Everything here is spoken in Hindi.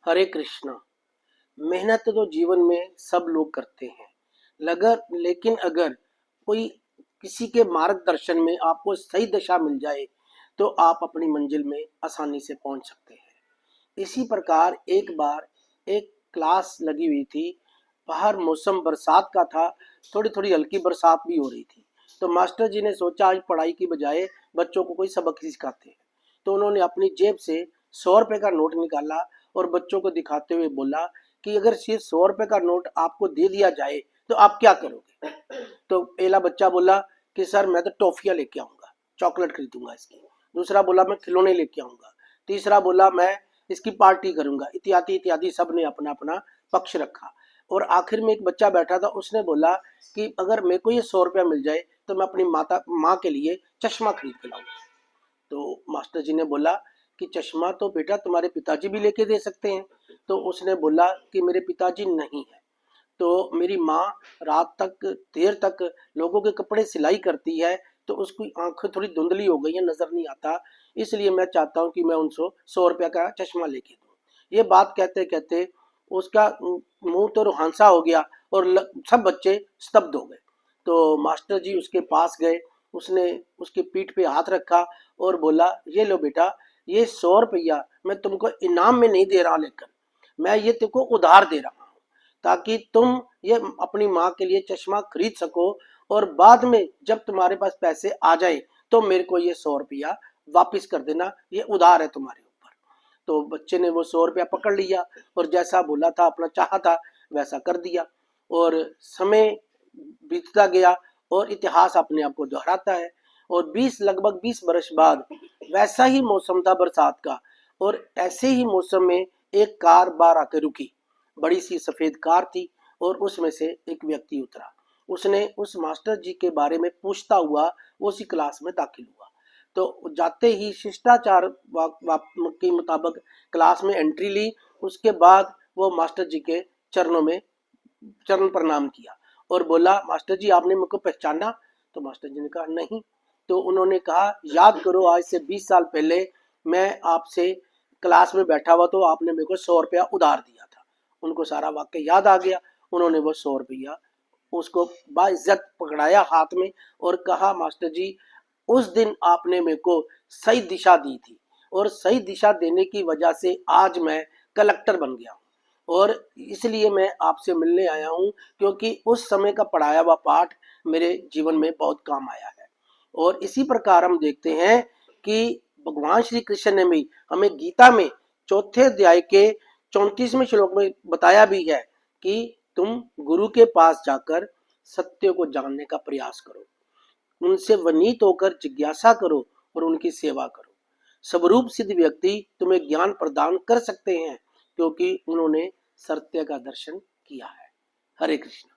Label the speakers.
Speaker 1: हरे कृष्णा। मेहनत तो जीवन में सब लोग करते हैं, लेकिन अगर कोई किसी के मार्गदर्शन में आपको सही दिशा मिल जाए तो आप अपनी मंजिल में आसानी से पहुंच सकते हैं। इसी प्रकार एक बार एक क्लास लगी हुई थी, बाहर मौसम बरसात का था, थोड़ी थोड़ी हल्की बरसात भी हो रही थी। तो मास्टर जी ने सोचा आज पढ़ाई की बजाय बच्चों को कोई सबक सिखाते हैं। तो उन्होंने अपनी जेब से 100 रुपए का नोट निकाला और बच्चों को दिखाते हुए बोला कि अगर ये 100 रुपए का नोट आपको दे दिया जाए तो आप क्या करोगे। तो पहला बच्चा बोला कि सर मैं तो टॉफियां लेके आऊंगा, चॉकलेट खरीदूंगा इसकी। दूसरा बोला मैं खिलौने लेके आऊंगा। तीसरा बोला मैं इसकी पार्टी करूंगा। इत्यादि इत्यादि सब ने अपना अपना पक्ष रखा। और आखिर में एक बच्चा बैठा था, उसने बोला कि अगर मेरे को ये 100 रुपया मिल जाए तो मैं अपनी माँ के लिए चश्मा खरीद के लाऊंगा। तो मास्टर जी ने बोला कि चश्मा तो बेटा तुम्हारे पिताजी भी लेके दे सकते हैं। तो उसने बोला कि मेरे पिताजी नहीं है, तो मेरी माँ रात तक देर तक लोगों के कपड़े सिलाई करती है, तो उसकी आंखें थोड़ी धुंधली हो गई है, नजर नहीं आता, इसलिए मैं चाहता हूँ कि मैं उनको 100 रुपया का चश्मा लेके दूँ। ये बात कहते कहते उसका मुंह तो रुहानसा हो गया और सब बच्चे स्तब्ध हो गए। तो मास्टर जी उसके पास गए, उसने उसकी पीठ पे हाथ रखा और बोला ये लो बेटा, ये 100 रुपया मैं तुमको इनाम में नहीं दे रहा, लेकर मैं ये तुमको उधार दे रहा हूँ ताकि तुम ये अपनी माँ के लिए चश्मा खरीद सको, और बाद में जब तुम्हारे पास पैसे आ जाए तो मेरे को ये 100 रुपया वापिस कर देना, ये उधार है तुम्हारे ऊपर। तो बच्चे ने वो 100 रुपया पकड़ लिया और जैसा बोला था, अपना चाहा था वैसा कर दिया। और समय बीतता गया और इतिहास अपने आप को दोहराता है। और 20 बाद वैसा ही मौसम था बरसात का, और ऐसे ही मौसम में एक कार बाहर आकर रुकी। बड़ी सी सफेद कार थी और उसमें से एक व्यक्ति उतरा। उसने उस मास्टर जी के बारे में पूछता हुआ वो उसी क्लास में दाखिल हुआ। तो जाते ही शिष्टाचार के मुताबिक क्लास में एंट्री ली। उसके बाद वो मास्टर जी के चरणों में चरण प्रणाम किया और बोला मास्टर जी आपने मेरे को पहचाना। तो मास्टर जी ने कहा नहीं। तो उन्होंने कहा याद करो आज से 20 साल पहले मैं आपसे क्लास में बैठा हुआ तो आपने मेरे को 100 रुपया उधार दिया था। उनको सारा वाक्य याद आ गया। उन्होंने वो 100 रुपया उसको बाइज्जत पकड़ाया हाथ में और कहा मास्टर जी उस दिन आपने मेरे को सही दिशा दी थी, और सही दिशा देने की वजह से आज मैं कलेक्टर बन गया हूँ, और इसलिए मैं आपसे मिलने आया हूँ क्योंकि उस समय का पढ़ाया हुआ पाठ मेरे जीवन में बहुत काम आया है। और इसी प्रकार हम देखते हैं कि भगवान श्री कृष्ण ने भी हमें गीता में चौथे अध्याय के 34वें श्लोक में बताया भी है कि तुम गुरु के पास जाकर सत्य को जानने का प्रयास करो, उनसे वनीत होकर जिज्ञासा करो और उनकी सेवा करो। स्वरूप सिद्ध व्यक्ति तुम्हें ज्ञान प्रदान कर सकते हैं क्योंकि उन्होंने सत्य का दर्शन किया है। हरे कृष्ण।